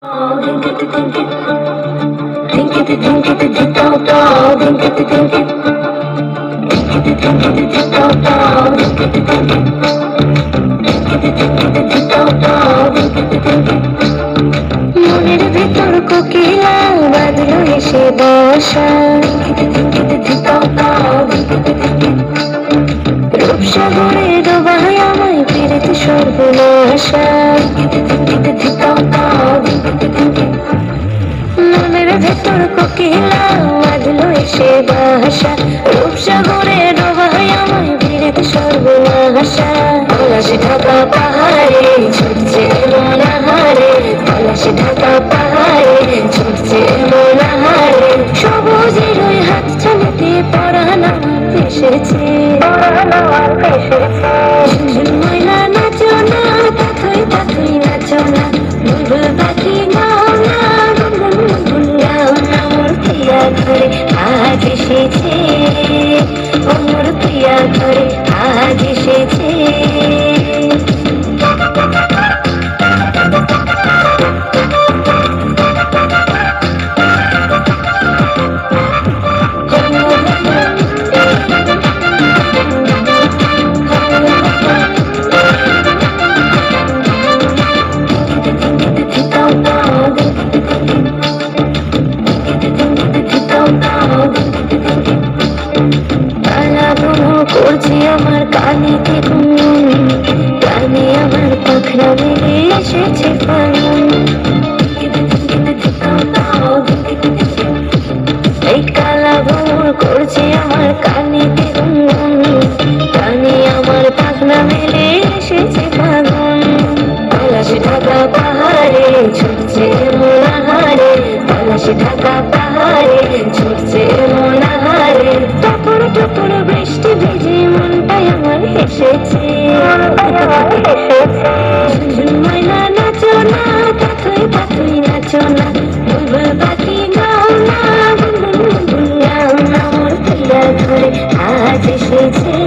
Think it, think it, think it, think it, think it, think it, think it, মনের ভেতর কোকিলা বাঁধলো এসে বাসা, রূপসাগরে ডোবায় আমায় ফিরেতে সর্বনাশা। মনের ভেতর কোকিলা বাঁধলো এসে বাসা, রূপসাগরে ডোবায় আমায় ফিরেতে সর্বনাশা। পলাশে ঢাকা পাহাড়ে ছুটছে মন হারে, পলাশে ঢাকা পাহাড়ে ছুটছে মন হারে। সবুজের ওই হাত ছানিতে পরাণ আমার ভেসেছে, ময়না নাচো না, পাথই পাথই নাচো না, বুলবুল পাখি গাও না, গুনগুন গাও না। মোর প্রিয়া ঘরে আজ এসেছে, ও মোর প্রিয়া ঘরে আজ এসেছে। করছি আমার কানিতে গুন, কানে আমার পাখনা মেলে এসেছে ফাগুন। এই কালা ভোর করছে আমার কানিতে গুন, কানে আমার পাখনা মেলে এসেছে ফাগুন। পলাশে ঢাকা পাহাড়ে ছুটছে মন হারে, পলাশে ঢাকা পাহাড়ে ছুটছে মন হারে। টপর টপর বৃষ্টি ভিজে মনটাই আমার হেসেছে, ময়না নাচো না, পাথই পাথই নাচো না, বুলবুল পাখি গাও না, গুনগুন গাও না। মোর প্রিয়া ঘরে আজ এসেছে,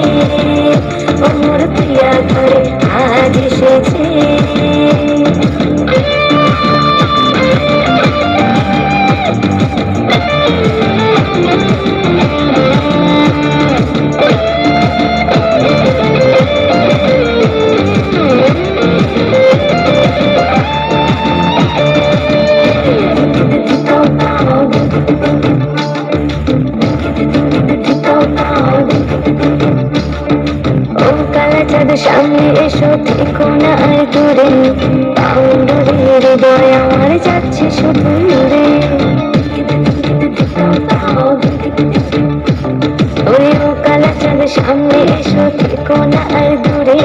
ও মোর প্রিয়া ঘরে আজ এসেছে। সামনে এসো থেকো না আর দূরে, পাউন্ডুরে হৃদয় আমার যাচ্ছে শুধু দূরে। ওই ও কালা চাঁদ সামনে এসো থেকো না আর দূরে,